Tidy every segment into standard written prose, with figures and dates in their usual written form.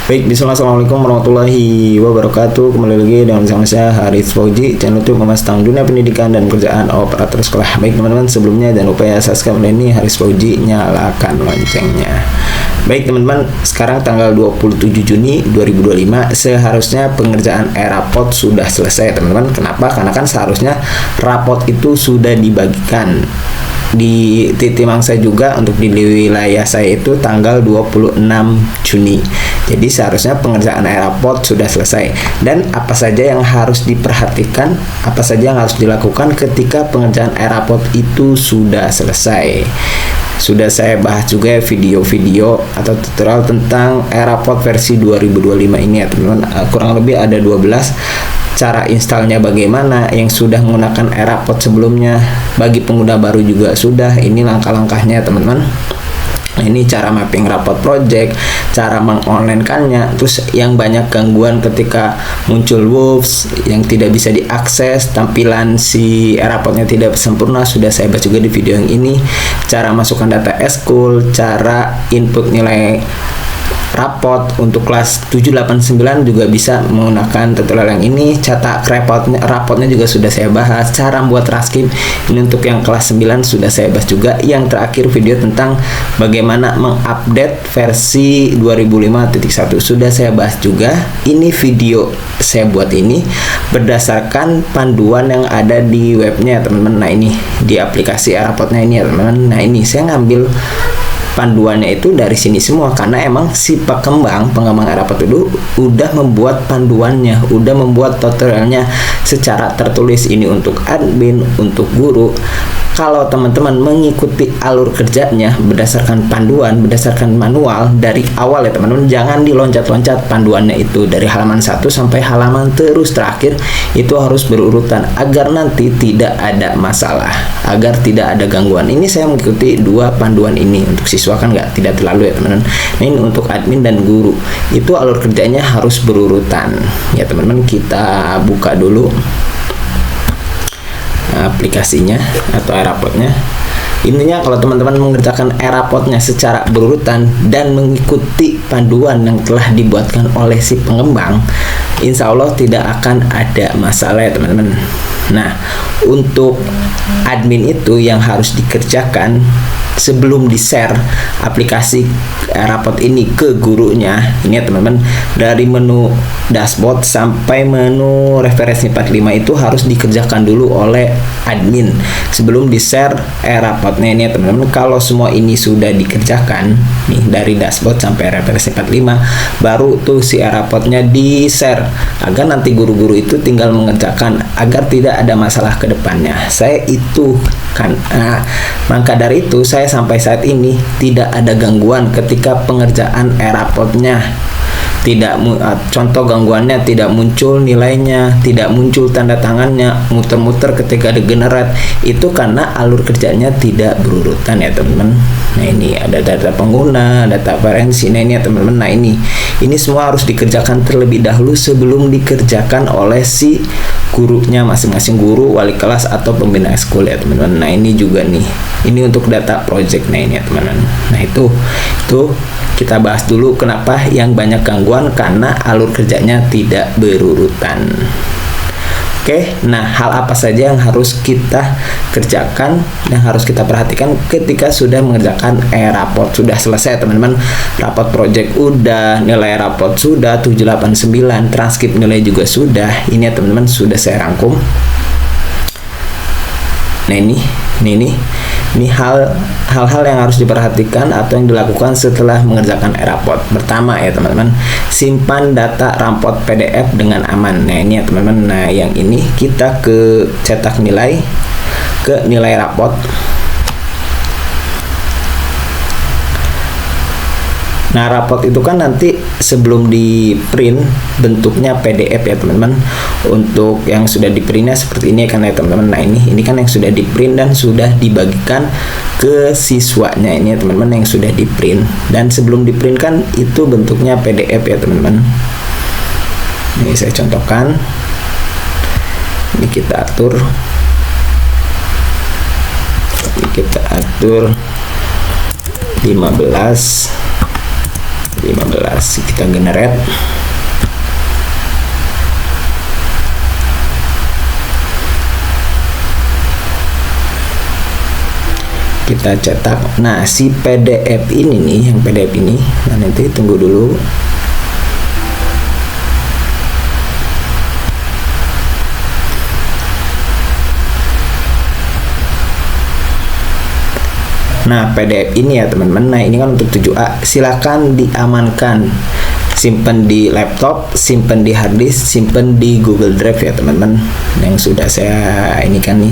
Baik, bismillah, assalamualaikum warahmatullahi wabarakatuh. Kembali lagi dengan saya Haris Fauji, channel YouTube membahas tentang dunia pendidikan dan kerjaan operator sekolah. Baik teman-teman, sebelumnya jangan lupa ya subscribe ini Haris Fauji, nyalakan loncengnya. Baik teman-teman, sekarang tanggal 27 Juni 2025, seharusnya pengerjaan e-rapot sudah selesai teman-teman. Kenapa? Karena kan seharusnya rapot itu sudah dibagikan di titik mangsa juga untuk di wilayah saya itu tanggal 26 Juni. Jadi seharusnya pengerjaan e-rapot sudah selesai. Dan apa saja yang harus diperhatikan, apa saja yang harus dilakukan ketika pengerjaan e-rapot itu sudah selesai. Sudah saya bahas juga video-video atau tutorial tentang e-rapot versi 2025 ini ya teman-teman. Kurang lebih ada 12. Cara installnya bagaimana, yang sudah menggunakan e-rapot sebelumnya, bagi pengguna baru juga sudah. Ini langkah-langkahnya teman-teman. Nah, ini cara mapping rapot project, cara mengonlinekannya, terus yang banyak gangguan ketika muncul WOFS yang tidak bisa diakses, tampilan si e-rapotnya tidak sempurna, sudah saya bahas juga di video yang ini. Cara masukkan data eskul, cara input nilai rapot untuk kelas 789 juga bisa menggunakan tutorial yang ini. Cetak rapotnya juga sudah saya bahas. Cara membuat raskim ini untuk yang kelas 9 sudah saya bahas juga. Yang terakhir video tentang bagaimana mengupdate versi 2005.1 sudah saya bahas juga. Ini video saya buat ini berdasarkan panduan yang ada di webnya teman-teman. Nah ini di aplikasi e-rapotnya ini ya teman-teman. Nah ini saya ngambil panduannya itu dari sini semua, karena emang si pengembang e-rapot itu udah membuat panduannya, udah membuat tutorialnya secara tertulis. Ini untuk admin, untuk guru. Kalau teman-teman mengikuti alur kerjanya berdasarkan panduan, berdasarkan manual dari awal ya teman-teman, jangan diloncat-loncat panduannya itu dari halaman 1 sampai halaman terus terakhir, itu harus berurutan agar nanti tidak ada masalah, agar tidak ada gangguan. Ini saya mengikuti dua panduan ini, untuk siswa kan tidak terlalu ya teman-teman. Nah ini untuk admin dan guru, itu alur kerjanya harus berurutan ya teman-teman. Kita buka dulu aplikasinya atau e-rapotnya. Intinya kalau teman-teman mengerjakan e-rapotnya secara berurutan dan mengikuti panduan yang telah dibuatkan oleh si pengembang, insya Allah tidak akan ada masalah ya teman-teman. Nah untuk admin itu yang harus dikerjakan sebelum di-share aplikasi rapot ini ke gurunya, ini ya teman-teman, dari menu dashboard sampai menu referensi 45 itu harus dikerjakan dulu oleh admin sebelum di-share rapotnya ini ya teman-teman. Kalau semua ini sudah dikerjakan nih dari dashboard sampai referensi 45, baru tuh si rapotnya di-share agar nanti guru-guru itu tinggal mengerjakan agar tidak ada masalah ke depannya. Saya itu kan maka dari itu saya sampai saat ini tidak ada gangguan ketika pengerjaan e-rapotnya. Tidak contoh gangguannya tidak muncul nilainya, tidak muncul tanda tangannya, muter-muter ketika di generate, itu karena alur kerjanya tidak berurutan ya teman-teman. Nah ini ada data pengguna, data referensi. Nah ini ya teman-teman. Nah ini semua harus dikerjakan terlebih dahulu sebelum dikerjakan oleh si gurunya, masing-masing guru, wali kelas atau pembina ekskul ya teman-teman. Nah ini juga nih, ini untuk data project. Nah ini ya teman-teman. Nah itu kita bahas dulu kenapa yang banyak gangguan, karena alur kerjanya tidak berurutan. Oke, nah hal apa saja yang harus kita kerjakan, yang harus kita perhatikan ketika sudah mengerjakan e-rapot? Sudah selesai teman-teman, rapot project udah, nilai rapot sudah 789, transkrip nilai juga sudah. Ini ya teman-teman, sudah saya rangkum. Nah ini hal-hal yang harus diperhatikan atau yang dilakukan setelah mengerjakan e-rapot. Pertama ya teman-teman, simpan data rapot PDF dengan aman. Nah ini ya teman-teman. Nah yang ini kita ke cetak nilai, ke nilai rapot. Nah rapot itu kan nanti sebelum di print bentuknya PDF ya teman-teman. Untuk yang sudah di printnya seperti ini kan ya teman-teman. Nah ini kan yang sudah di print dan sudah dibagikan ke siswanya ini ya teman-teman, yang sudah di print. Dan sebelum di print kan itu bentuknya PDF ya teman-teman. Ini saya contohkan. Ini kita atur. Ini kita atur 15 15. Kita generate. Kita cetak. Nah, si PDF ini nih, yang PDF ini, nah nanti tunggu dulu. Nah, PDF ini ya teman-teman. Nah, ini kan untuk 7A. Silakan diamankan. Simpan di laptop, simpan di harddisk, simpan di Google Drive ya teman-teman. Yang sudah saya ini kan nih,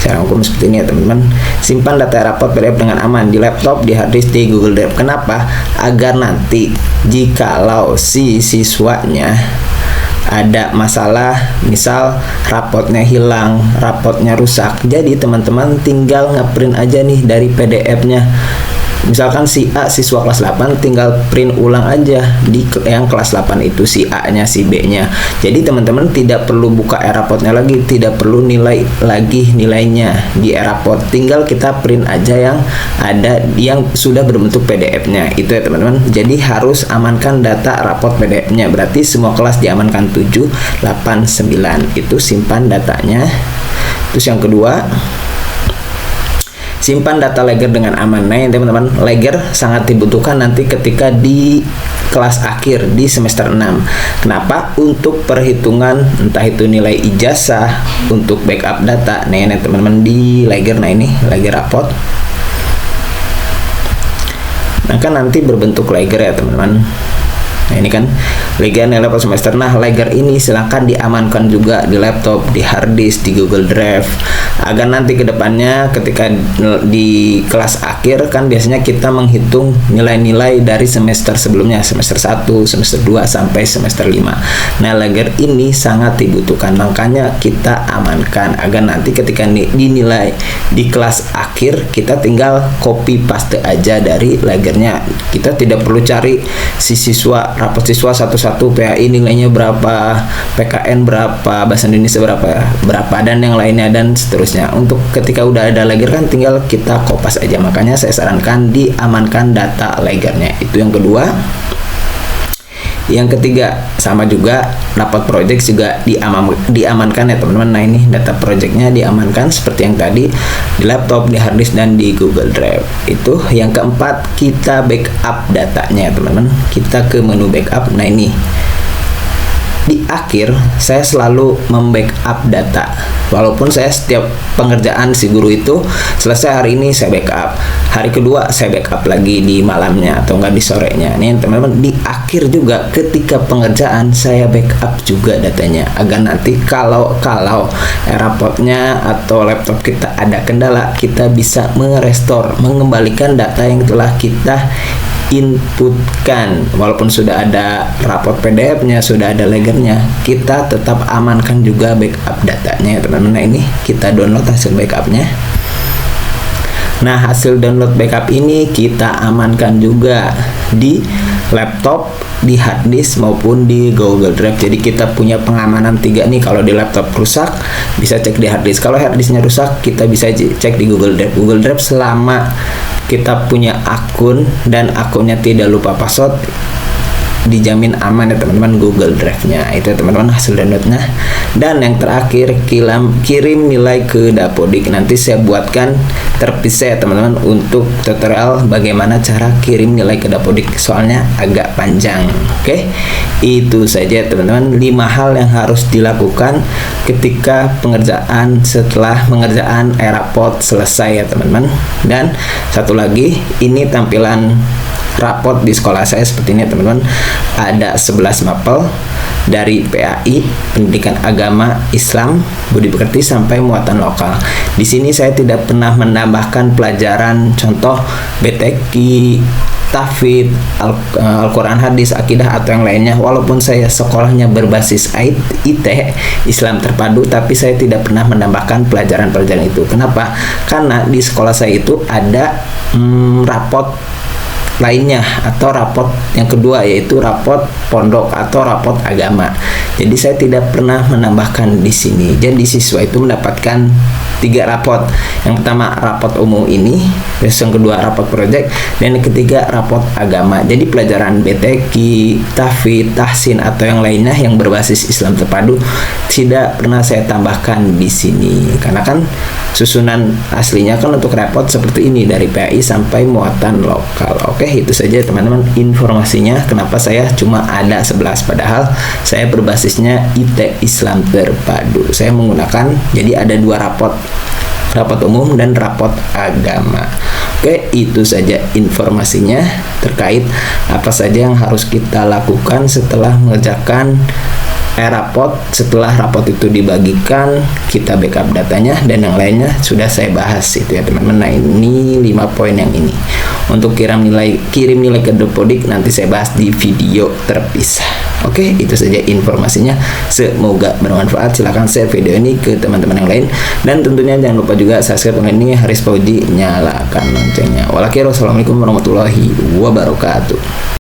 saya rangkum seperti ini ya teman-teman. Simpan data rapot PDF dengan aman di laptop, di harddisk, di Google Drive. Kenapa? Agar nanti jikalau si siswanya ada masalah, misal rapotnya hilang, rapotnya rusak, jadi teman-teman tinggal ngeprint aja nih dari PDF-nya. Misalkan si A siswa kelas 8 tinggal print ulang aja di yang kelas 8 itu si A-nya, si B-nya. Jadi teman-teman tidak perlu buka e-rapotnya lagi, tidak perlu nilai lagi nilainya di e-rapot. Tinggal kita print aja yang ada yang sudah berbentuk PDF-nya. Itu ya teman-teman. Jadi harus amankan data rapot PDF-nya. Berarti semua kelas diamankan 7, 8, 9. Itu simpan datanya. Terus yang kedua, simpan data ledger dengan aman. Nah, teman-teman, ledger sangat dibutuhkan nanti ketika di kelas akhir di semester 6. Kenapa? Untuk perhitungan entah itu nilai ijazah, untuk backup data. Nah, ini teman-teman di ledger. Nah, ini ledger rapot. Nah, kan nanti berbentuk ledger ya, teman-teman. Nah, ini kan ledger laptop semester. Nah, ledger ini silahkan diamankan juga di laptop, di harddisk, di Google Drive, agar nanti kedepannya ketika di kelas akhir kan biasanya kita menghitung nilai-nilai dari semester sebelumnya, semester 1, semester 2 sampai semester 5. Nah, ledger ini sangat dibutuhkan, makanya kita amankan agar nanti ketika dinilai di kelas akhir kita tinggal copy paste aja dari ledgernya. Kita tidak perlu cari si siswa, rapot siswa satu-satu, PAI nilainya berapa, PKN berapa, bahasa Indonesia berapa, dan yang lainnya dan seterusnya. Untuk ketika udah ada ledger kan tinggal kita kopas aja. Makanya saya sarankan diamankan data ledgernya. Itu yang kedua. Yang ketiga sama juga, rapot project juga diamankan ya teman-teman. Nah, ini data projectnya diamankan seperti yang tadi di laptop, di harddisk, dan di Google Drive. Itu yang keempat, kita backup datanya teman-teman. Kita ke menu backup. Nah, ini di akhir saya selalu membackup data. Walaupun saya setiap pengerjaan si guru itu selesai hari ini saya backup, hari kedua saya backup lagi di malamnya atau enggak di sorenya. Nih teman-teman, di akhir juga ketika pengerjaan saya backup juga datanya, agar nanti kalau rapotnya atau laptop kita ada kendala, kita bisa merestore, mengembalikan data yang telah kita inputkan. Walaupun sudah ada rapot PDF-nya, sudah ada ledgernya, kita tetap amankan juga backup datanya ya teman-teman. Nah, ini kita download hasil backupnya. Nah, hasil download backup ini kita amankan juga di laptop, di harddisk, maupun di Google Drive. Jadi kita punya pengamanan 3 nih. Kalau di laptop rusak bisa cek di harddisk, kalau harddisknya rusak kita bisa cek di Google Drive. Google Drive selama kita punya akun dan akunnya tidak lupa password, dijamin aman ya teman-teman Google Drive-nya. Itu ya teman-teman hasil downloadnya. Dan yang terakhir, kirim nilai ke Dapodik. Nanti saya buatkan terpisah ya teman-teman untuk tutorial bagaimana cara kirim nilai ke Dapodik, soalnya agak panjang. Oke, itu saja teman-teman 5 hal yang harus dilakukan ketika pengerjaan setelah pengerjaan e-rapot selesai ya teman-teman. Dan satu lagi, ini tampilan rapot di sekolah saya seperti ini teman-teman. Ada 11 mapel dari PAI, Pendidikan Agama Islam, Budi Pekerti, sampai muatan lokal. Di sini saya tidak pernah menambahkan pelajaran contoh BTQ, Tahfidz, Al-Quran, hadis, akidah, atau yang lainnya. Walaupun saya sekolahnya berbasis IT, Islam terpadu, tapi saya tidak pernah menambahkan pelajaran-pelajaran itu. Kenapa? Karena di sekolah saya itu ada rapot lainnya atau rapot yang kedua, yaitu rapot pondok atau rapot agama. Jadi saya tidak pernah menambahkan di sini. Jadi siswa itu mendapatkan 3 rapot. Yang pertama rapot umum ini, terus yang kedua rapot project, dan yang ketiga rapot agama. Jadi pelajaran BTQ, tahfidz, tahsin atau yang lainnya yang berbasis Islam terpadu tidak pernah saya tambahkan di sini karena kan susunan aslinya kan untuk rapot seperti ini dari PAI sampai muatan lokal. Oke, itu saja teman-teman informasinya kenapa saya cuma ada 11 padahal saya berbasisnya IT Islam terpadu. Saya menggunakan jadi ada 2 rapot umum dan rapot agama. Oke, itu saja informasinya terkait apa saja yang harus kita lakukan setelah mengerjakan rapot. Setelah rapot itu dibagikan, kita backup datanya dan yang lainnya sudah saya bahas itu ya teman-teman. Nah, ini 5 poin yang ini. Untuk kirim nilai ke Dopodik nanti saya bahas di video terpisah. Oke, itu saja informasinya. Semoga bermanfaat. Silahkan share video ini ke teman-teman yang lain dan tentunya jangan lupa juga subscribe channel ini Haris Fauji, nyalakan loncengnya. Wassalamualaikum warahmatullahi wabarakatuh.